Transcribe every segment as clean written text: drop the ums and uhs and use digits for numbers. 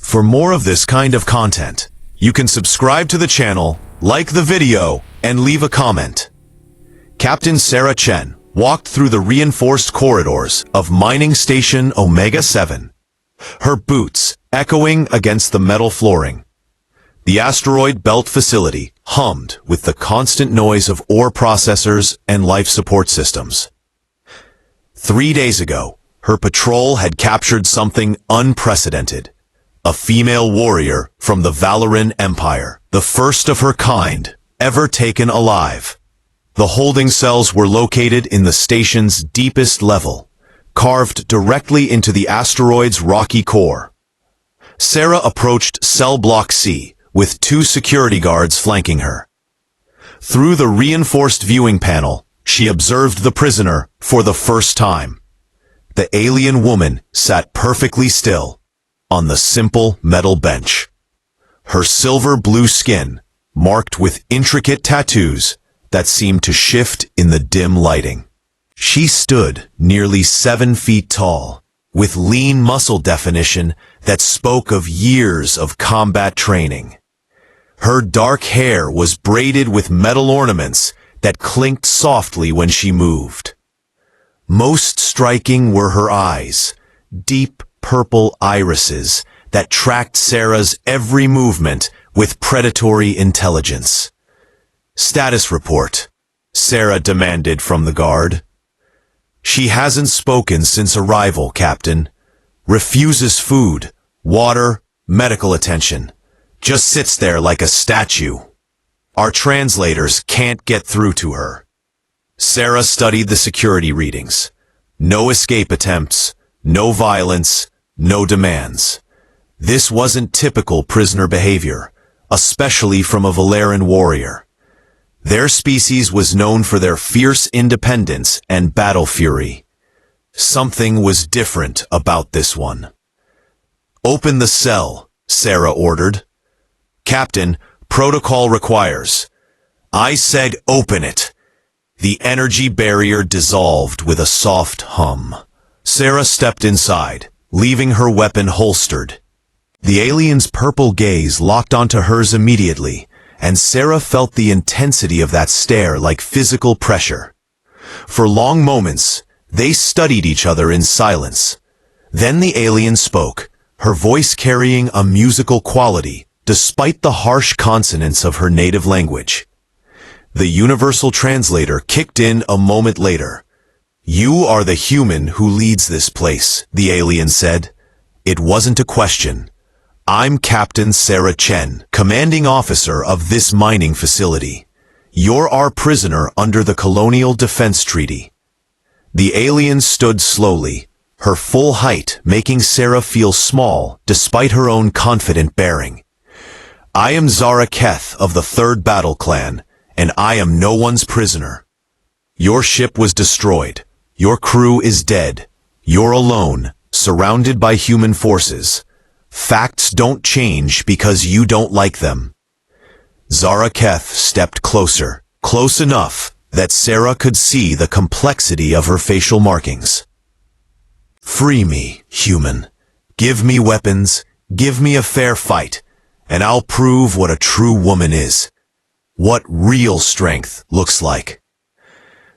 For more of this kind of content, you can subscribe to the channel, like the video, and leave a comment. Captain Sarah Chen walked through the reinforced corridors of Mining Station Omega-7, her boots echoing against the metal flooring. The asteroid belt facility hummed with the constant noise of ore processors and life support systems. 3 days ago, her patrol had captured something unprecedented. A female warrior from the Valoran Empire, the first of her kind ever taken alive. The holding cells were located in the station's deepest level, carved directly into the asteroid's rocky core. Sarah approached Cell Block C with 2 security guards flanking her. Through the reinforced viewing panel, she observed the prisoner for the first time. The alien woman sat perfectly still on the simple metal bench. Her silver-blue skin, marked with intricate tattoos that seemed to shift in the dim lighting. She stood nearly 7 feet tall, with lean muscle definition that spoke of years of combat training. Her dark hair was braided with metal ornaments that clinked softly when she moved. Most striking were her eyes, deep purple irises that tracked Sarah's every movement with predatory intelligence. "Status report," Sarah demanded from the guard. "She hasn't spoken since arrival, Captain. Refuses food, water, medical attention. Just sits there like a statue. Our translators can't get through to her." Sarah studied the security readings. No escape attempts, no violence, no demands. This wasn't typical prisoner behavior, especially from a Valoran warrior. Their species was known for their fierce independence and battle fury. Something was different about this one. "Open the cell," Sarah ordered. "Captain, protocol requires." "I said open it." The energy barrier dissolved with a soft hum. Sarah stepped inside, leaving her weapon holstered. The alien's purple gaze locked onto hers immediately, and Sarah felt the intensity of that stare like physical pressure. For long moments, they studied each other in silence. Then the alien spoke, her voice carrying a musical quality, despite the harsh consonants of her native language. The universal translator kicked in a moment later. "You are the human who leads this place," the alien said. It wasn't a question. "I'm Captain Sarah Chen, commanding officer of this mining facility. You're our prisoner under the Colonial Defense Treaty." The alien stood slowly, her full height making Sarah feel small despite her own confident bearing. "I am Zara Keth of the 3rd Battle Clan, and I am no one's prisoner. Your ship was destroyed. Your crew is dead. You're alone, surrounded by human forces. Facts don't change because you don't like them." Zara Keth stepped closer, close enough that Sarah could see the complexity of her facial markings. "Free me, human. Give me weapons, give me a fair fight, and I'll prove what a true woman is. What real strength looks like."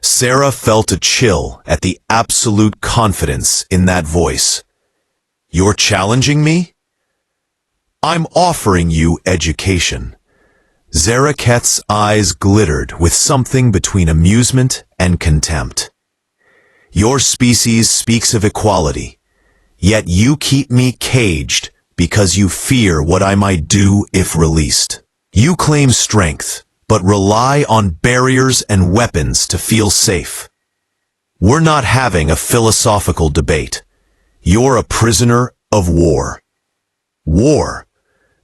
Sarah felt a chill at the absolute confidence in that voice. "You're challenging me? I'm offering you education." Zara Keth's eyes glittered with something between amusement and contempt. "Your species speaks of equality, yet you keep me caged because you fear what I might do if released. You claim strength, but rely on barriers and weapons to feel safe. We're not having a philosophical debate. You're a prisoner of war." "War?"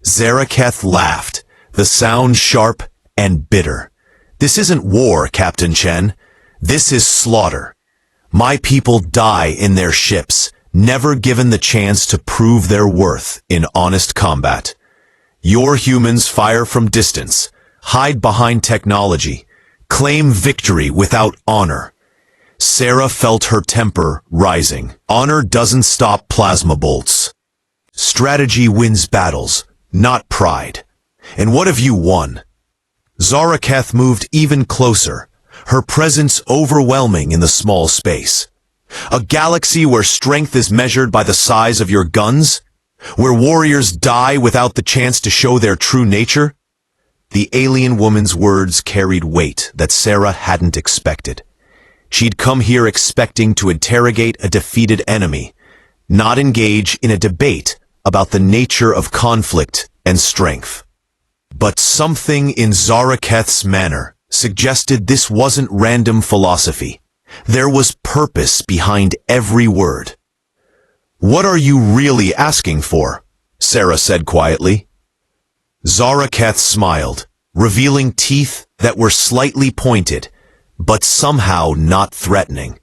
Zara Keth laughed, the sound sharp and bitter. "This isn't war, Captain Chen. This is slaughter. My people die in their ships, never given the chance to prove their worth in honest combat. Your humans fire from distance, hide behind technology, claim victory without honor." Sarah felt her temper rising. "Honor doesn't stop plasma bolts." Strategy wins battles, not pride. And what have you won? Zaraketh moved even closer, her presence overwhelming in the small space. A galaxy where strength is measured by the size of your guns? Where warriors die without the chance to show their true nature? The alien woman's words carried weight that Sarah hadn't expected. She'd come here expecting to interrogate a defeated enemy, not engage in a debate about the nature of conflict and strength. But something in Zaraketh's manner suggested this wasn't random philosophy. There was purpose behind every word. "What are you really asking for?" Sarah said quietly. Zaraketh smiled, revealing teeth that were slightly pointed, but somehow not threatening.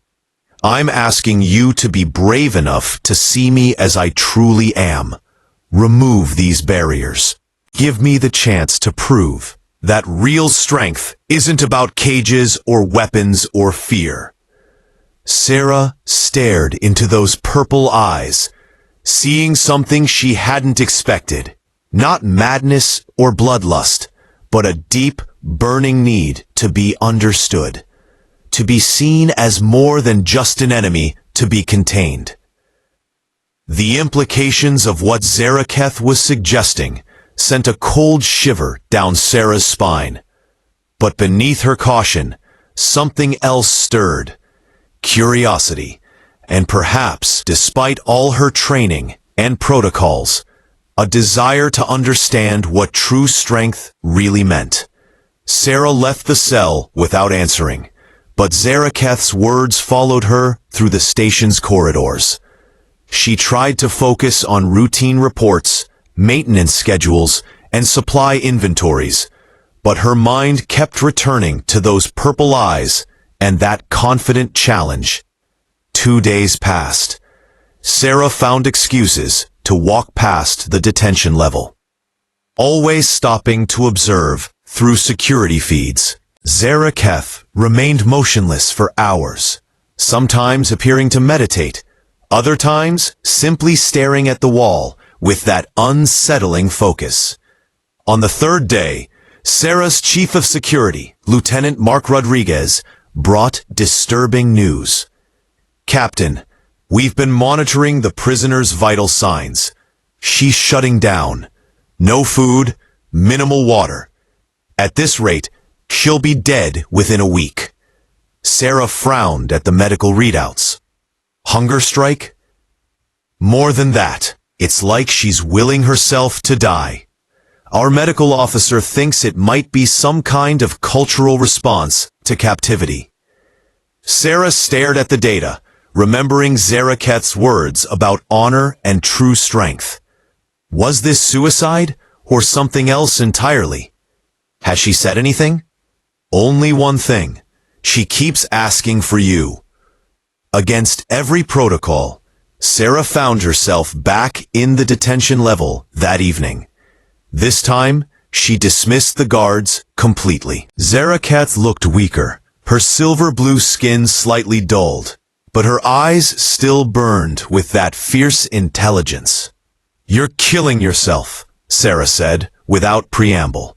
"I'm asking you to be brave enough to see me as I truly am. Remove these barriers. Give me the chance to prove that real strength isn't about cages or weapons or fear." Sarah stared into those purple eyes, seeing something she hadn't expected. Not madness or bloodlust, but a deep, burning need to be understood. To be seen as more than just an enemy to be contained. The implications of what Zaraketh was suggesting sent a cold shiver down Sarah's spine. But beneath her caution, something else stirred. Curiosity, and perhaps, despite all her training and protocols, a desire to understand what true strength really meant. Sarah left the cell without answering, but Zaraketh's words followed her through the station's corridors. She tried to focus on routine reports, maintenance schedules, and supply inventories, but her mind kept returning to those purple eyes and that confident challenge. 2 days passed. Sarah found excuses to walk past the detention level, always stopping to observe through security feeds. Zaraketh remained motionless for hours, sometimes appearing to meditate, other times simply staring at the wall with that unsettling focus. On the third day, Sarah's chief of security, Lieutenant Mark Rodriguez, brought disturbing news. "Captain, we've been monitoring the prisoner's vital signs. She's shutting down. No food, minimal water. At this rate, she'll be dead within a week." Sarah frowned at the medical readouts. Hunger strike? More than that, it's like she's willing herself to die. Our medical officer thinks it might be some kind of cultural response to captivity. Sarah stared at the data, remembering Zaraketh's words about honor and true strength. Was this suicide or something else entirely? Has she said anything? Only one thing. She keeps asking for you. Against every protocol, Sarah found herself back in the detention level that evening. This time, she dismissed the guards completely. Zaraketh looked weaker, her silver-blue skin slightly dulled, but her eyes still burned with that fierce intelligence. "You're killing yourself," Sarah said, without preamble.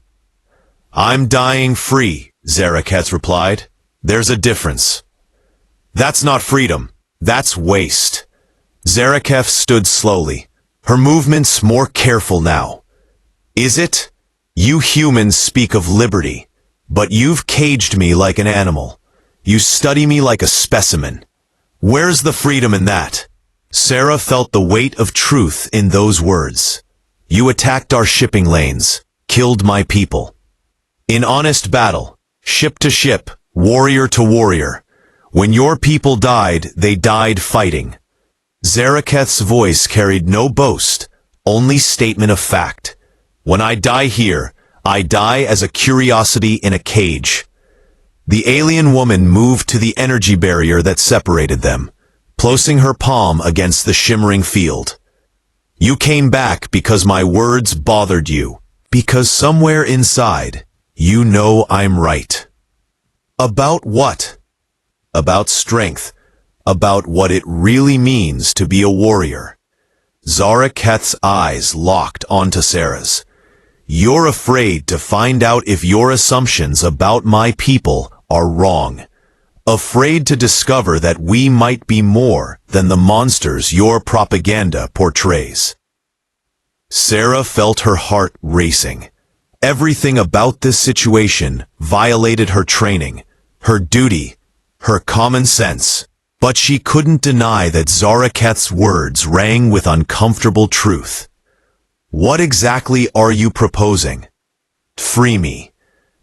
"I'm dying free," Zaraketh replied. "There's a difference." "That's not freedom. That's waste." Zaraketh stood slowly, her movements more careful now. "Is it? You humans speak of liberty, but you've caged me like an animal. You study me like a specimen. Where's the freedom in that?" Sarah felt the weight of truth in those words. "You attacked our shipping lanes, killed my people. In honest battle, ship to ship, warrior to warrior. When your people died, they died fighting." Zaraketh's voice carried no boast, only statement of fact. "When I die here, I die as a curiosity in a cage." The alien woman moved to the energy barrier that separated them, placing her palm against the shimmering field. "You came back because my words bothered you, because somewhere inside, you know I'm right." "About what?" "About strength, about what it really means to be a warrior." Zara Keth's eyes locked onto Sarah's. "You're afraid to find out if your assumptions about my people are wrong. Afraid to discover that we might be more than the monsters your propaganda portrays." Sarah felt her heart racing. Everything about this situation violated her training, her duty, her common sense. But she couldn't deny that Zara Keth's words rang with uncomfortable truth. "What exactly are you proposing?" "Free me.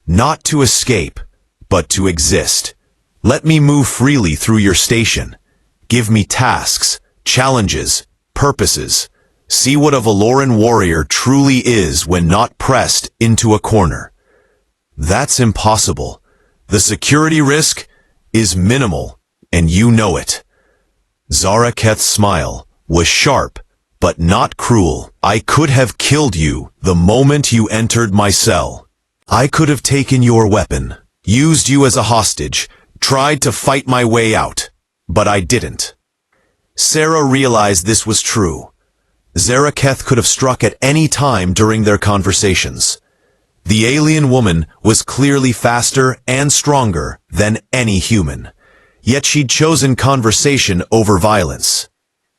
Not to escape, but to exist. Let me move freely through your station. Give me tasks, challenges, purposes. See what a Valoran warrior truly is when not pressed into a corner." "That's impossible. The security risk is minimal, and you know it." Zara Keth's smile was sharp, but not cruel. "I could have killed you the moment you entered my cell. I could have taken your weapon, used you as a hostage, tried to fight my way out, but I didn't." Sarah realized this was true. Zara Keth could have struck at any time during their conversations. The alien woman was clearly faster and stronger than any human. Yet she'd chosen conversation over violence.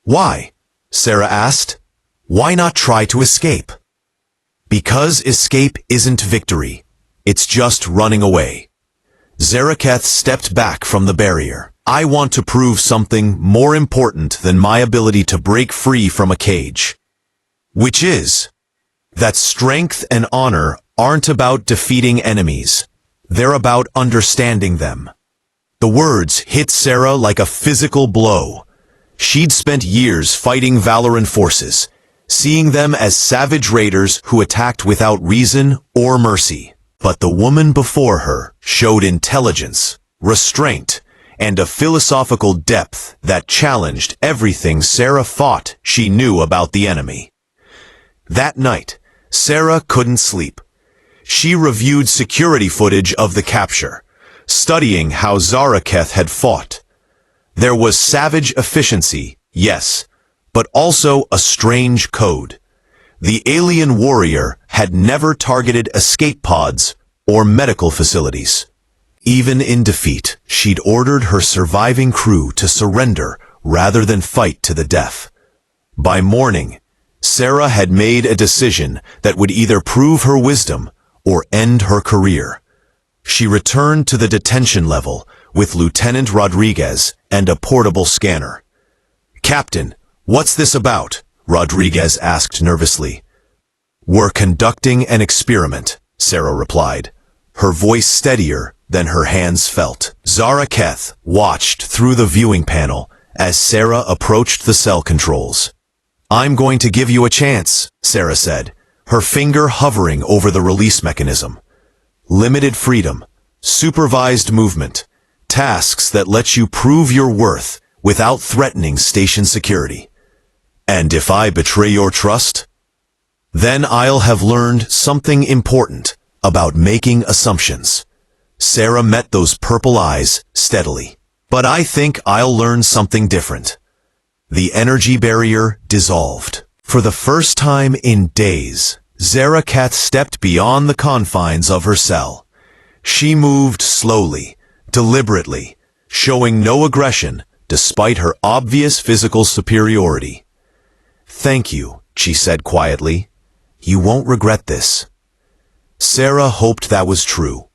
"Why?" Sarah asked. "Why not try to escape?" "Because escape isn't victory. It's just running away." Zara Keth stepped back from the barrier. "I want to prove something more important than my ability to break free from a cage. Which is that strength and honor aren't about defeating enemies. They're about understanding them." The words hit Sarah like a physical blow. She'd spent years fighting Valoran forces, seeing them as savage raiders who attacked without reason or mercy. But the woman before her showed intelligence, restraint, and a philosophical depth that challenged everything Sarah thought she knew about the enemy. That night, Sarah couldn't sleep. She reviewed security footage of the capture, studying how Zara Keth had fought. There was savage efficiency, yes, but also a strange code. The alien warrior had never targeted escape pods or medical facilities. Even in defeat, she'd ordered her surviving crew to surrender rather than fight to the death. By morning, Sarah had made a decision that would either prove her wisdom or end her career. She returned to the detention level with Lieutenant Rodriguez and a portable scanner. "Captain, what's this about?" Rodriguez asked nervously. "We're conducting an experiment," Sarah replied, her voice steadier than her hands felt. Zara Keth watched through the viewing panel as Sarah approached the cell controls. "I'm going to give you a chance," Sarah said, her finger hovering over the release mechanism. "Limited freedom, supervised movement, tasks that let you prove your worth without threatening station security. And if I betray your trust, then I'll have learned something important about making assumptions." Sarah met those purple eyes steadily. "But I think I'll learn something different." The energy barrier dissolved. For the first time in days, Zara Keth stepped beyond the confines of her cell. She moved slowly, deliberately, showing no aggression despite her obvious physical superiority. "Thank you," she said quietly. "You won't regret this." Sarah hoped that was true.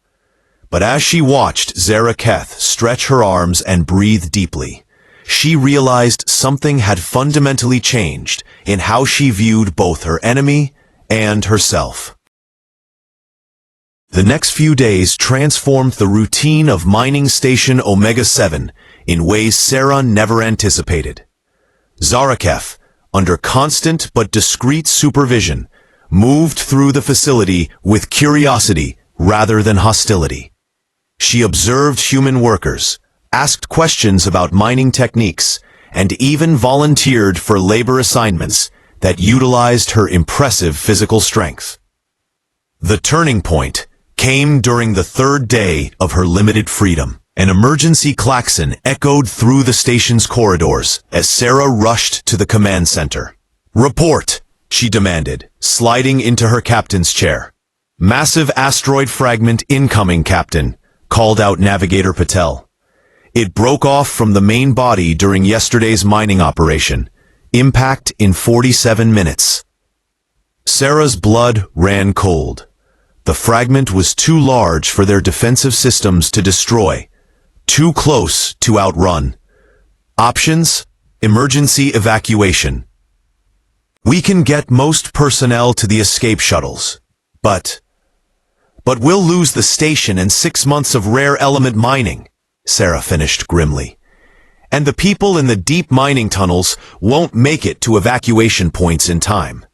But as she watched Zara Keth stretch her arms and breathe deeply, she realized something had fundamentally changed in how she viewed both her enemy and herself. The next few days transformed the routine of mining station Omega-7 in ways Sarah never anticipated. Zara Keth, under constant but discreet supervision, moved through the facility with curiosity rather than hostility. She observed human workers, asked questions about mining techniques, and even volunteered for labor assignments that utilized her impressive physical strength. The turning point came during the third day of her limited freedom. An emergency klaxon echoed through the station's corridors as Sarah rushed to the command center. Report, she demanded, sliding into her captain's chair. Massive asteroid fragment incoming, Captain, called out Navigator Patel. It broke off from the main body during yesterday's mining operation. Impact in 47 minutes. Sarah's blood ran cold. The fragment was too large for their defensive systems to destroy, too close to outrun. Options: emergency evacuation. We can get most personnel to the escape shuttles, but we'll lose the station and 6 months of rare element mining, Sarah finished grimly. And the people in the deep mining tunnels won't make it to evacuation points in time.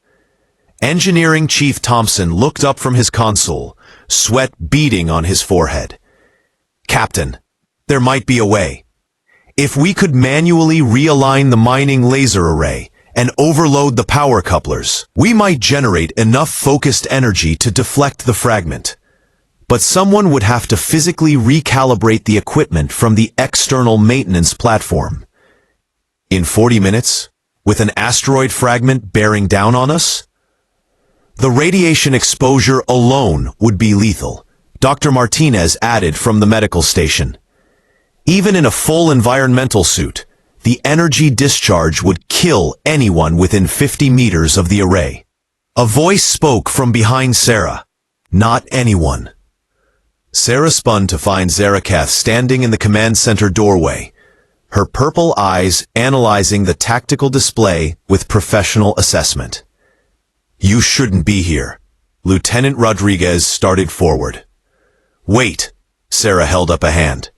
Engineering Chief Thompson looked up from his console, sweat beading on his forehead. Captain, there might be a way. If we could manually realign the mining laser array and overload the power couplers, we might generate enough focused energy to deflect the fragment. But someone would have to physically recalibrate the equipment from the external maintenance platform. In 40 minutes, with an asteroid fragment bearing down on us? The radiation exposure alone would be lethal, Dr. Martinez added from the medical station. Even in a full environmental suit, the energy discharge would kill anyone within 50 meters of the array. A voice spoke from behind Sarah. Not anyone. Sarah spun to find Zaraketh standing in the command center doorway, her purple eyes analyzing the tactical display with professional assessment. You shouldn't be here. Lieutenant Rodriguez started forward. Wait, Sarah held up a hand.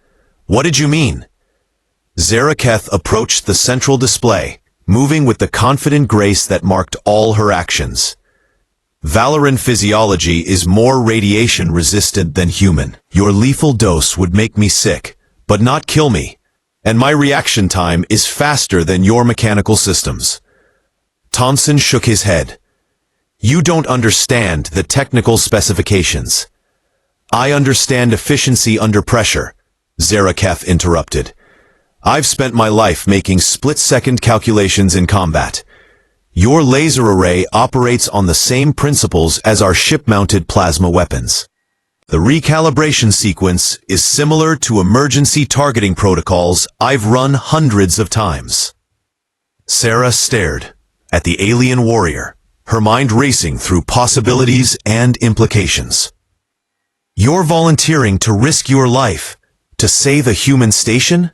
What did you mean? Zaraketh approached the central display, moving with the confident grace that marked all her actions. Valoran physiology is more radiation resistant than human. Your lethal dose would make me sick, but not kill me. And my reaction time is faster than your mechanical systems. Thompson shook his head. You don't understand the technical specifications. I understand efficiency under pressure, Zaraketh interrupted. I've spent my life making split-second calculations in combat. Your laser array operates on the same principles as our ship-mounted plasma weapons. The recalibration sequence is similar to emergency targeting protocols I've run hundreds of times. Sarah stared at the alien warrior, her mind racing through possibilities and implications. You're volunteering to risk your life to save a human station?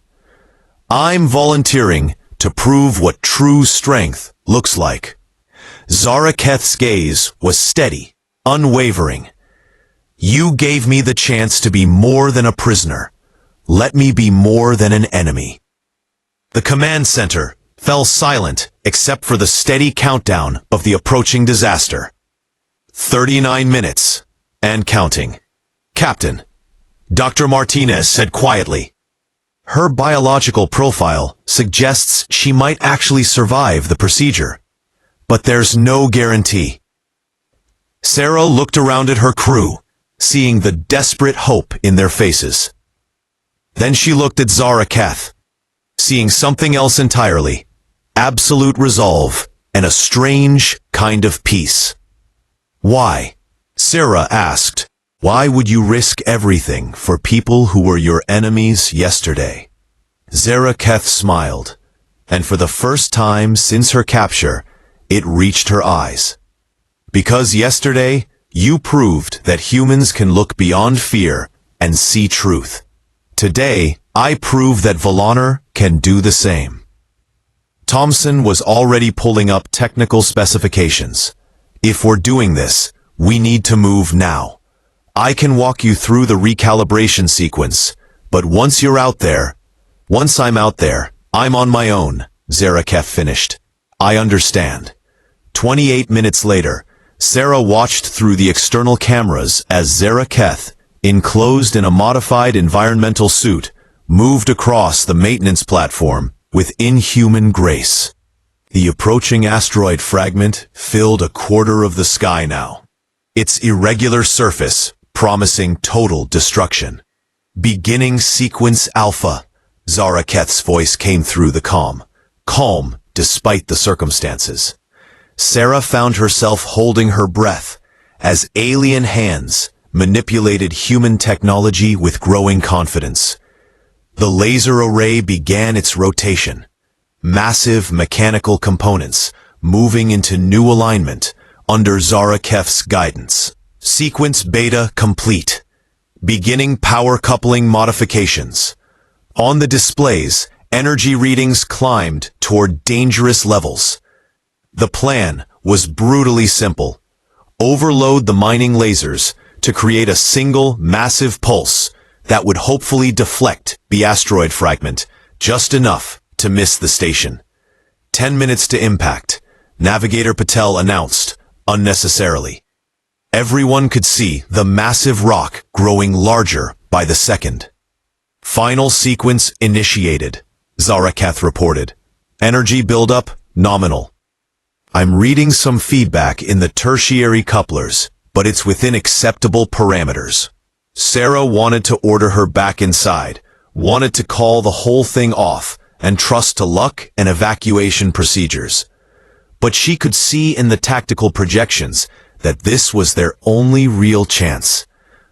I'm volunteering to prove what true strength looks like. Zaraketh's gaze was steady, unwavering. You gave me the chance to be more than a prisoner. Let me be more than an enemy. The command center fell silent except for the steady countdown of the approaching disaster. 39 minutes, and counting. Captain, Dr. Martinez said quietly. Her biological profile suggests she might actually survive the procedure. But there's no guarantee. Sarah looked around at her crew, seeing the desperate hope in their faces. Then she looked at Zaraketh, seeing something else entirely, absolute resolve and a strange kind of peace. Why? Sarah asked. Why would you risk everything for people who were your enemies yesterday? Zaraketh smiled, and for the first time since her capture, it reached her eyes. Because yesterday, you proved that humans can look beyond fear and see truth. Today, I prove that Valonar can do the same. Thompson was already pulling up technical specifications. If we're doing this, we need to move now. I can walk you through the recalibration sequence, but once I'm out there, I'm on my own, Zaraketh finished. I understand. 28 minutes later, Sarah watched through the external cameras as Zaraketh, enclosed in a modified environmental suit, moved across the maintenance platform with inhuman grace. The approaching asteroid fragment filled a quarter of the sky now. Its irregular surface promising total destruction. Beginning sequence Alpha, Zaraketh's voice came through the calm despite the circumstances. Sarah found herself holding her breath as alien hands manipulated human technology with growing confidence. The laser array began its rotation. Massive mechanical components moving into new alignment under Zaraketh's guidance. Sequence beta complete. Beginning power coupling modifications. On the displays, energy readings climbed toward dangerous levels. The plan was brutally simple. Overload the mining lasers to create a single massive pulse that would hopefully deflect the asteroid fragment just enough to miss the station. 10 minutes to impact, Navigator Patel announced, unnecessarily. Everyone could see the massive rock growing larger by the second. Final sequence initiated, Zaraketh reported. Energy buildup, nominal. I'm reading some feedback in the tertiary couplers, but it's within acceptable parameters. Sarah wanted to order her back inside, wanted to call the whole thing off and trust to luck and evacuation procedures. But she could see in the tactical projections that this was their only real chance.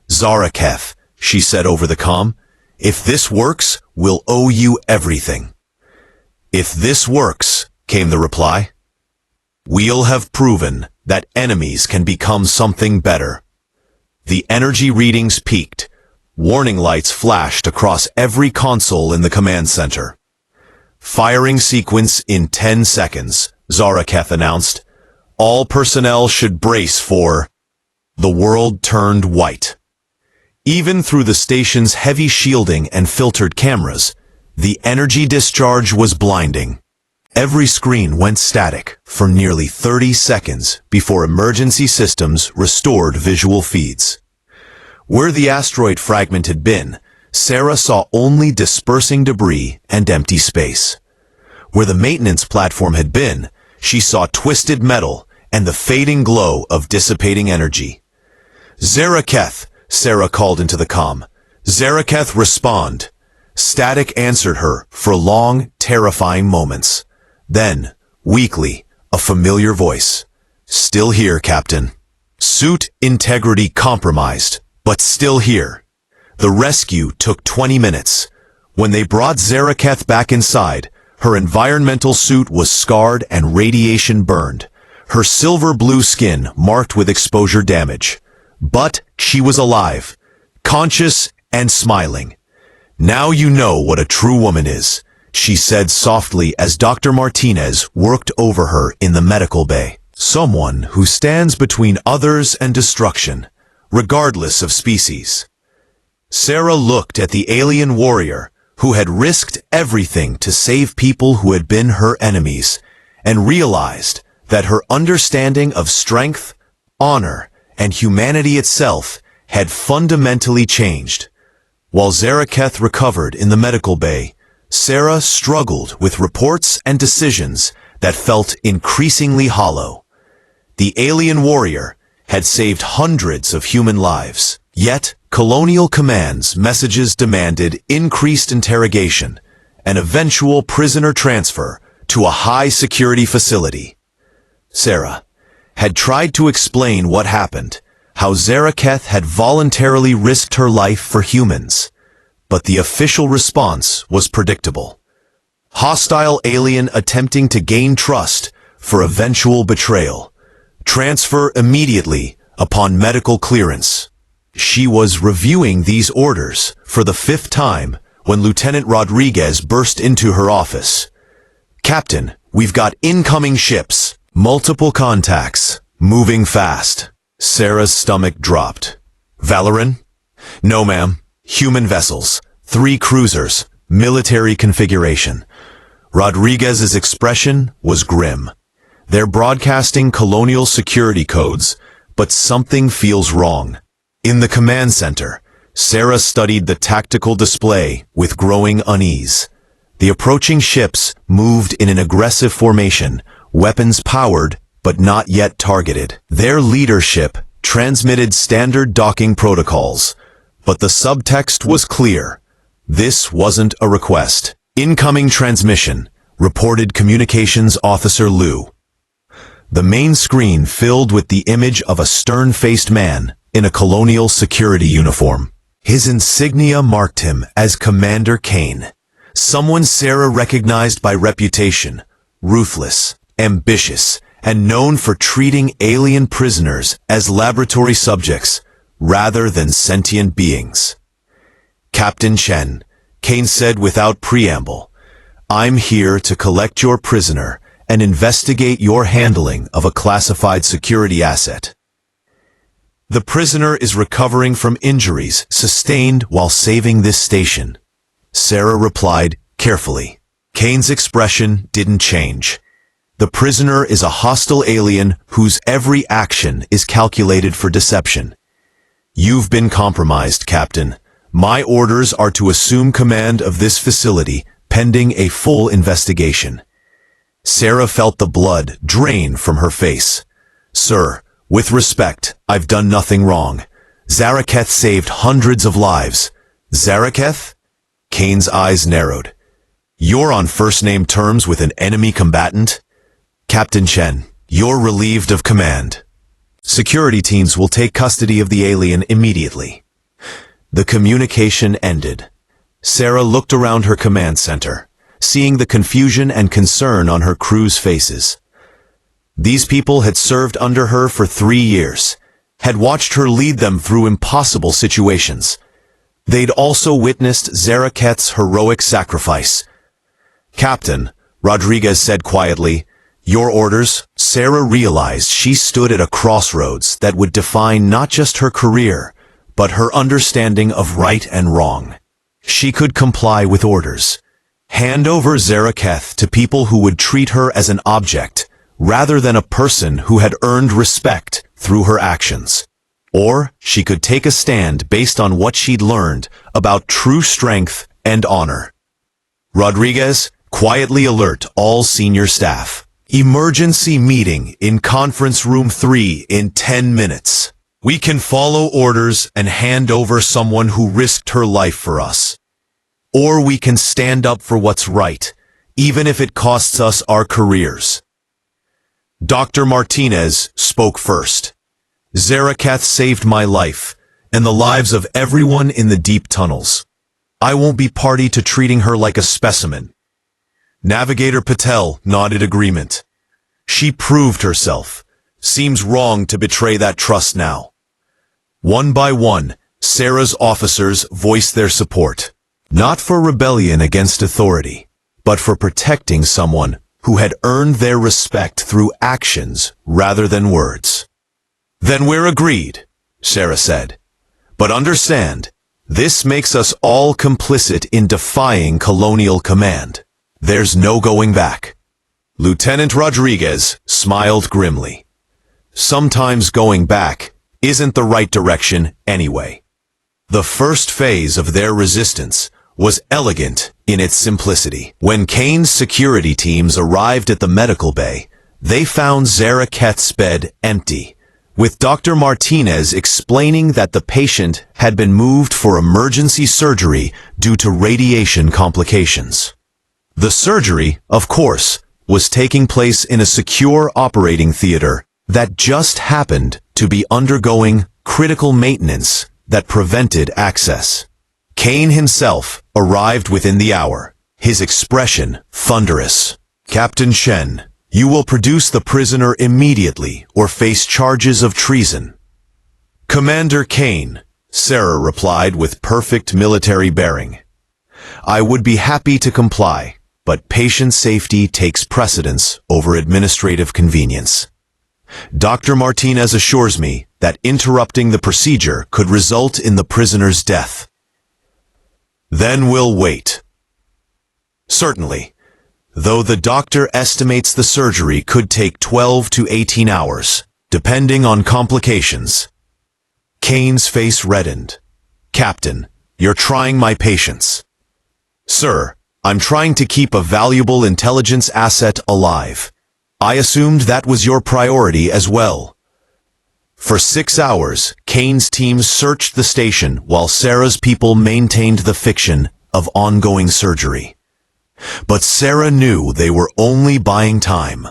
Zaraketh, she said over the comm, if this works, we'll owe you everything. If this works, came the reply, we'll have proven that enemies can become something better. The energy readings peaked. Warning lights flashed across every console in the command center. Firing sequence in 10 seconds, Zaraketh announced. All personnel should brace for... The world turned white. Even through the station's heavy shielding and filtered cameras, the energy discharge was blinding. Every screen went static for nearly 30 seconds before emergency systems restored visual feeds. Where the asteroid fragment had been, Sarah saw only dispersing debris and empty space. Where the maintenance platform had been, she saw twisted metal and the fading glow of dissipating energy. Zaraketh, Sarah called into the comm. Zaraketh, respond. Static answered her for long, terrifying moments. Then, weakly, a familiar voice. Still here, Captain. Suit integrity compromised, but still here. The rescue took 20 minutes. When they brought Zaraketh back inside, her environmental suit was scarred and radiation burned, her silver-blue skin marked with exposure damage. But she was alive, conscious and smiling. Now you know what a true woman is, she said softly as Dr. Martinez worked over her in the medical bay. Someone who stands between others and destruction, regardless of species. Sarah looked at the alien warrior who had risked everything to save people who had been her enemies, and realized that her understanding of strength, honor, and humanity itself had fundamentally changed. While Zaraketh recovered in the medical bay, Sarah struggled with reports and decisions that felt increasingly hollow. The alien warrior had saved hundreds of human lives, yet Colonial Command's messages demanded increased interrogation and eventual prisoner transfer to a high-security facility. Sarah had tried to explain what happened, how Zaraketh had voluntarily risked her life for humans, but the official response was predictable. Hostile alien attempting to gain trust for eventual betrayal. Transfer immediately upon medical clearance. She was reviewing these orders for the 5th time when Lieutenant Rodriguez burst into her office. Captain, we've got incoming ships. Multiple contacts. Moving fast. Sarah's stomach dropped. Valoran? No, ma'am. Human vessels. 3 cruisers. Military configuration. Rodriguez's expression was grim. They're broadcasting colonial security codes, but something feels wrong. In the command center, Sarah studied the tactical display with growing unease. The approaching ships moved in an aggressive formation, weapons powered, but not yet targeted. Their leadership transmitted standard docking protocols, but the subtext was clear. This wasn't a request. Incoming transmission, reported Communications Officer Liu. the main screen filled with the image of a stern-faced man in a colonial security uniform. His insignia marked him as Commander Kane, someone Sarah recognized by reputation, ruthless, ambitious, and known for treating alien prisoners as laboratory subjects rather than sentient beings. "Captain Chen," Kane said without preamble, "I'm here to collect your prisoner and investigate your handling of a classified security asset. The prisoner is recovering from injuries sustained while saving this station," Sarah replied carefully. Kane's expression didn't change. The prisoner is a hostile alien whose every action is calculated for deception. "You've been compromised, Captain. My orders are to assume command of this facility pending a full investigation." Sarah felt the blood drain from her face. "Sir, with respect, I've done nothing wrong. Zaraketh saved hundreds of lives." "Zaraketh?" Kane's eyes narrowed. "You're on first-name terms with an enemy combatant?" "Captain Chen, you're relieved of command. Security teams will take custody of the alien immediately." The communication ended. Sarah looked around her command center, seeing the confusion and concern on her crew's faces. These people had served under her for 3 years, had watched her lead them through impossible situations. They'd also witnessed Zaraketh's heroic sacrifice. "Captain," Rodriguez said quietly, "your orders." Sarah realized she stood at a crossroads that would define not just her career, but her understanding of right and wrong. She could comply with orders. Hand over Zaraketh to people who would treat her as an object, rather than a person who had earned respect through her actions. Or she could take a stand based on what she'd learned about true strength and honor. Rodriguez, quietly alert all senior staff. Emergency meeting in conference room 3 in 10 minutes. We can follow orders and hand over someone who risked her life for us. Or we can stand up for what's right, even if it costs us our careers. Dr. Martinez spoke first. "Zaraketh saved my life, and the lives of everyone in the deep tunnels. I won't be party to treating her like a specimen." Navigator Patel nodded agreement. "She proved herself. Seems wrong to betray that trust now." One by one, Sarah's officers voiced their support. Not for rebellion against authority, but for protecting someone who had earned their respect through actions rather than words. "Then we're agreed," Sarah said. "But understand, this makes us all complicit in defying colonial command. There's no going back." Lieutenant Rodriguez smiled grimly. "Sometimes going back isn't the right direction anyway." The first phase of their resistance was elegant in its simplicity. When Kane's security teams arrived at the medical bay, they found Zaraketh's bed empty, with Dr. Martinez explaining that the patient had been moved for emergency surgery due to radiation complications. The surgery, of course, was taking place in a secure operating theater that just happened to be undergoing critical maintenance that prevented access. Kane himself arrived within the hour, his expression thunderous. "Captain Chen, you will produce the prisoner immediately or face charges of treason." "Commander Kane," Sarah replied with perfect military bearing. "I would be happy to comply, but patient safety takes precedence over administrative convenience. Dr. Martinez assures me that interrupting the procedure could result in the prisoner's death." "Then we'll wait." "Certainly, though the doctor estimates the surgery could take 12 to 18 hours, depending on complications." Kane's face reddened. "Captain, you're trying my patience." "Sir, I'm trying to keep a valuable intelligence asset alive. I assumed that was your priority as well." For 6 hours, Kane's teams searched the station while Sarah's people maintained the fiction of ongoing surgery. But Sarah knew they were only buying time.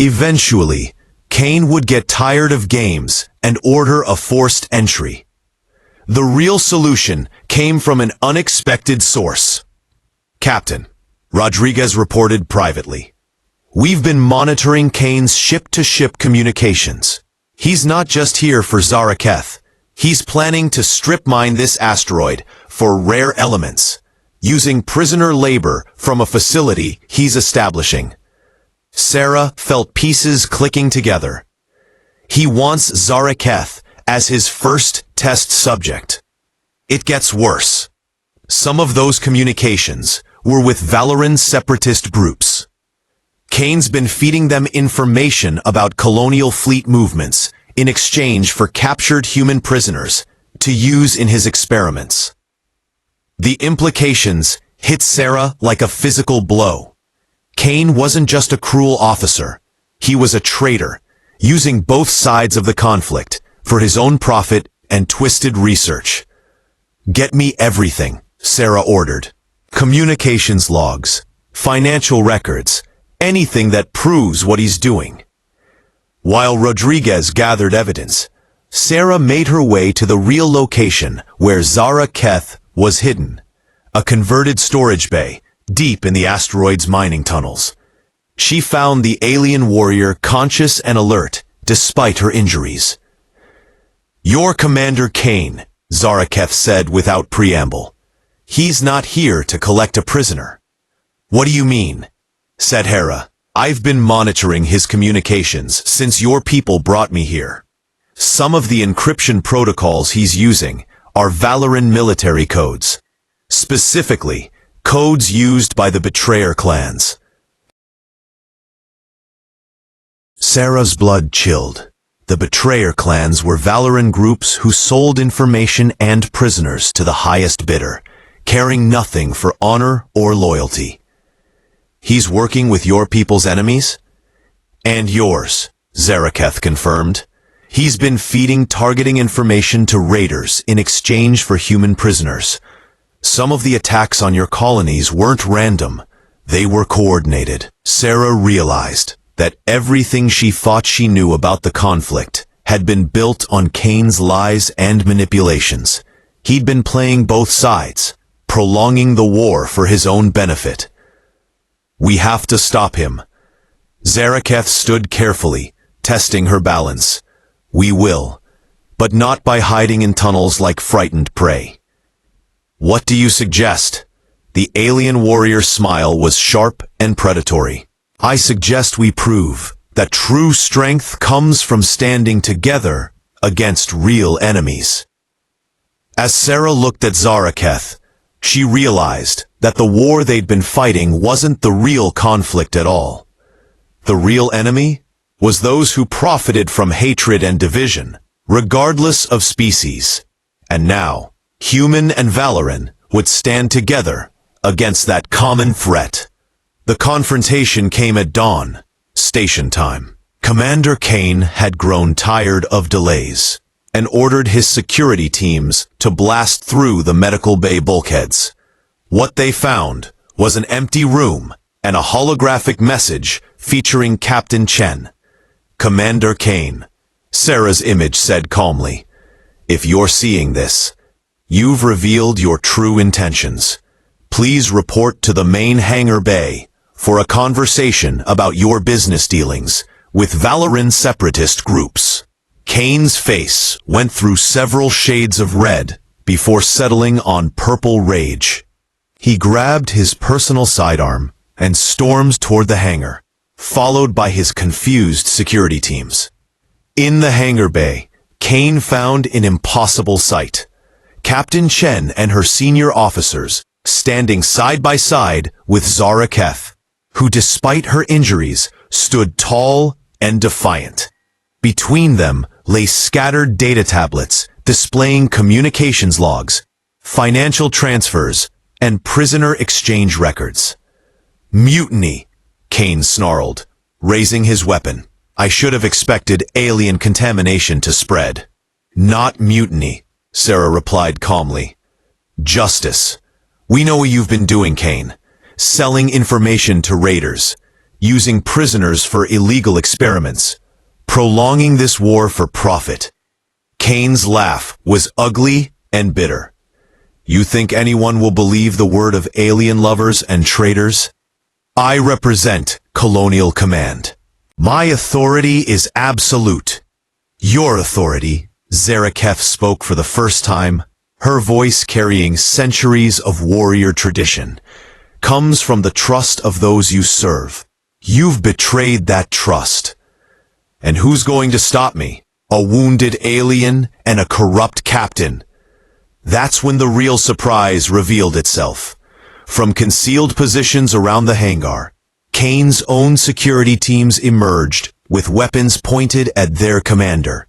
Eventually, Kane would get tired of games and order a forced entry. The real solution came from an unexpected source. Captain, Rodriguez reported privately. We've been monitoring Kane's ship-to-ship communications. He's not just here for Zaraketh. He's planning to strip mine this asteroid for rare elements, using prisoner labor from a facility he's establishing. Sarah felt pieces clicking together. He wants Zaraketh as his first test subject. It gets worse. Some of those communications were with Valoran separatist groups. Kane's been feeding them information about colonial fleet movements in exchange for captured human prisoners to use in his experiments. The implications hit Sarah like a physical blow. Kane wasn't just a cruel officer. He was a traitor, using both sides of the conflict for his own profit and twisted research. Get me everything, Sarah ordered. Communications logs, financial records, anything that proves what he's doing. While Rodriguez gathered evidence, Sarah made her way to the real location where Zaraketh was hidden, a converted storage bay deep in the asteroid's mining tunnels. She found the alien warrior conscious and alert despite her injuries. "Your Commander Kane," Zaraketh said without preamble. "He's not here to collect a prisoner." "What do you mean?" said Hera. "I've been monitoring his communications since your people brought me here. Some of the encryption protocols he's using are Valoran military codes, specifically codes used by the Betrayer clans." Sarah's blood chilled. The Betrayer clans were Valoran groups who sold information and prisoners to the highest bidder, caring nothing for honor or loyalty. "He's working with your people's enemies?" "And yours," Zaraketh confirmed. "He's been feeding targeting information to raiders in exchange for human prisoners. Some of the attacks on your colonies weren't random. They were coordinated." Sarah realized that everything she thought she knew about the conflict had been built on Kane's lies and manipulations. He'd been playing both sides, prolonging the war for his own benefit. "We have to stop him." Zaraketh stood carefully, testing her balance. "We will, but not by hiding in tunnels like frightened prey." "What do you suggest?" The alien warrior's smile was sharp and predatory. "I suggest we prove that true strength comes from standing together against real enemies." As Sarah looked at Zaraketh, she realized that the war they'd been fighting wasn't the real conflict at all. The real enemy was those who profited from hatred and division, regardless of species. And now, human and Valoran would stand together against that common threat. The confrontation came at dawn, station time. Commander Kane had grown tired of delays and ordered his security teams to blast through the medical bay bulkheads. What they found was an empty room and a holographic message featuring Captain Chen. "Commander Kane," Sarah's image said calmly, "if you're seeing this, you've revealed your true intentions. Please report to the main hangar bay for a conversation about your business dealings with Valoran separatist groups." Kane's face went through several shades of red before settling on purple rage. He grabbed his personal sidearm and stormed toward the hangar, followed by his confused security teams. In the hangar bay, Kane found an impossible sight. Captain Chen and her senior officers standing side by side with Zaraketh, who despite her injuries stood tall and defiant. Between them lay scattered data tablets displaying communications logs, financial transfers, and prisoner exchange records. "Mutiny," Kane snarled, raising his weapon. "I should have expected alien contamination to spread." "Not mutiny," Sarah replied calmly. "Justice. We know what you've been doing, Kane. Selling information to raiders, using prisoners for illegal experiments, prolonging this war for profit. Kane's laugh was ugly and bitter. You think anyone will believe the word of alien lovers and traitors? I represent Colonial Command. My authority is absolute. Your authority, Zaraketh spoke for the first time, her voice carrying centuries of warrior tradition, comes from the trust of those you serve. You've betrayed that trust. And who's going to stop me? A wounded alien and a corrupt captain. That's when the real surprise revealed itself. From concealed positions around the hangar, Kane's own security teams emerged with weapons pointed at their commander.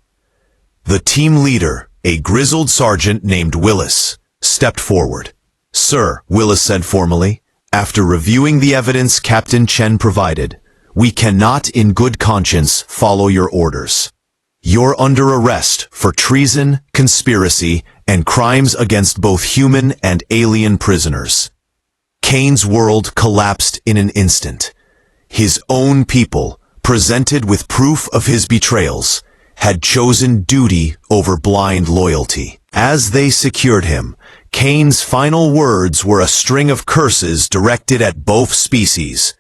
The team leader, a grizzled sergeant named Willis, stepped forward. Sir, Willis said formally, after reviewing the evidence Captain Chen provided, we cannot in good conscience follow your orders. You're under arrest for treason, conspiracy, and crimes against both human and alien prisoners. Kane's world collapsed in an instant. His own people, presented with proof of his betrayals, had chosen duty over blind loyalty. As they secured him, Kane's final words were a string of curses directed at both species.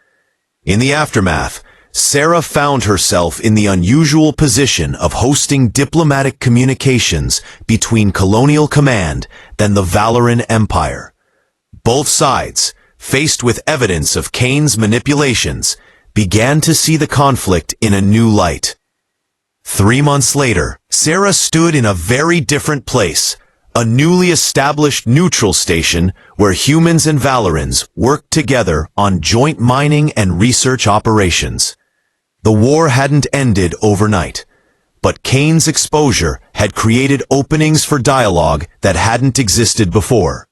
In the aftermath, Sarah found herself in the unusual position of hosting diplomatic communications between Colonial Command and the Valoran Empire. Both sides, faced with evidence of Kane's manipulations, began to see the conflict in a new light. 3 months later, Sarah stood in a very different place, a newly established neutral station where humans and Valorans worked together on joint mining and research operations. The war hadn't ended overnight, but Kane's exposure had created openings for dialogue that hadn't existed before.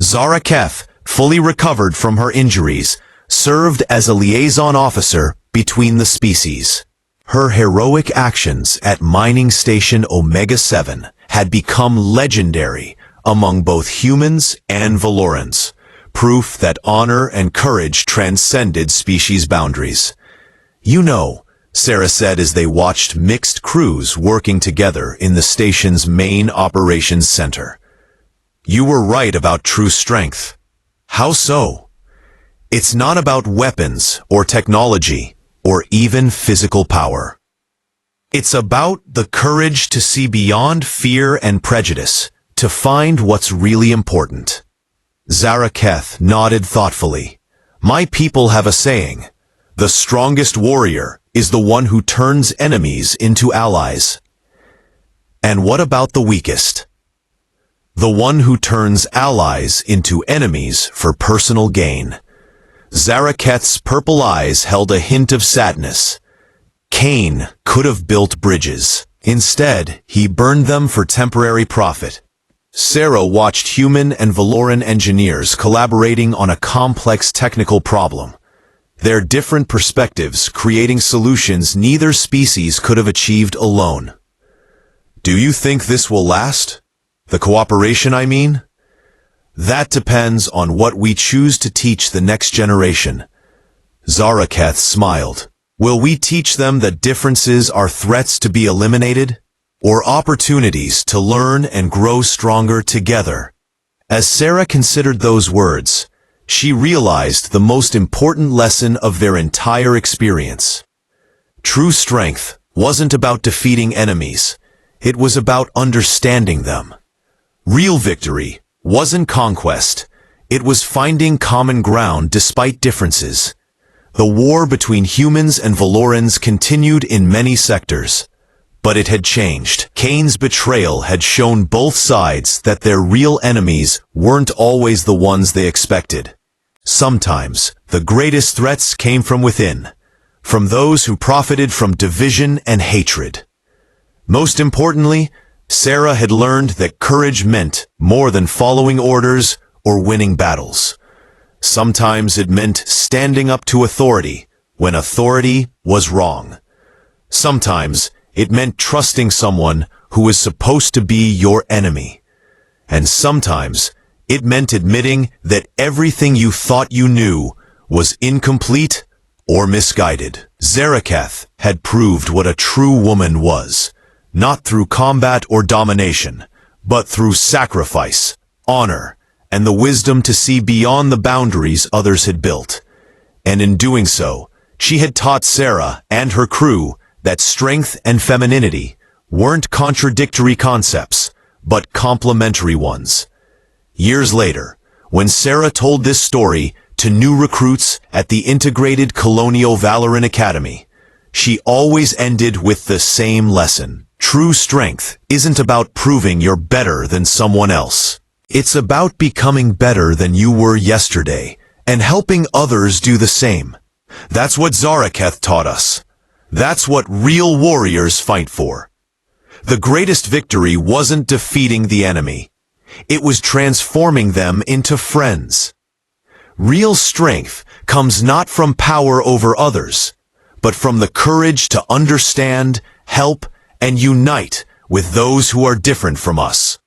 Zaraketh, fully recovered from her injuries, served as a liaison officer between the species. Her heroic actions at Mining Station Omega-7 had become legendary among both humans and Valorans, proof that honor and courage transcended species boundaries. You know, Sarah said as they watched mixed crews working together in the station's main operations center. You were right about true strength. How so? It's not about weapons or technology or even physical power. It's about the courage to see beyond fear and prejudice, to find what's really important. Zaraketh nodded thoughtfully. My people have a saying. The strongest warrior is the one who turns enemies into allies. And what about the weakest? The one who turns allies into enemies for personal gain. Zaraketh's purple eyes held a hint of sadness. Kane could have built bridges. Instead, he burned them for temporary profit. Sarah watched human and Valoran engineers collaborating on a complex technical problem. Their different perspectives creating solutions neither species could have achieved alone. Do you think this will last? The cooperation, I mean? That depends on what we choose to teach the next generation. Zaraketh smiled. Will we teach them that differences are threats to be eliminated, or opportunities to learn and grow stronger together? As Sarah considered those words, she realized the most important lesson of their entire experience. True strength wasn't about defeating enemies. It was about understanding them. Real victory wasn't conquest. It was finding common ground despite differences. The war between humans and Valorans continued in many sectors. But it had changed. Kane's betrayal had shown both sides that their real enemies weren't always the ones they expected. Sometimes, the greatest threats came from within, from those who profited from division and hatred. Most importantly, Sarah had learned that courage meant more than following orders or winning battles. Sometimes it meant standing up to authority when authority was wrong. Sometimes it meant trusting someone who was supposed to be your enemy. And sometimes it meant admitting that everything you thought you knew was incomplete or misguided. Zaraketh had proved what a true woman was, not through combat or domination, but through sacrifice, honor, and the wisdom to see beyond the boundaries others had built. And in doing so, she had taught Sarah and her crew that strength and femininity weren't contradictory concepts, but complementary ones. Years later, when Sarah told this story to new recruits at the Integrated Colonial Valoran Academy, she always ended with the same lesson. True strength isn't about proving you're better than someone else. It's about becoming better than you were yesterday and helping others do the same. That's what Zaraketh taught us. That's what real warriors fight for. The greatest victory wasn't defeating the enemy. It was transforming them into friends. Real strength comes not from power over others, but from the courage to understand, help, and unite with those who are different from us.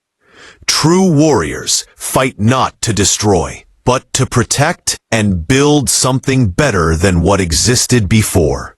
True warriors fight not to destroy, but to protect and build something better than what existed before.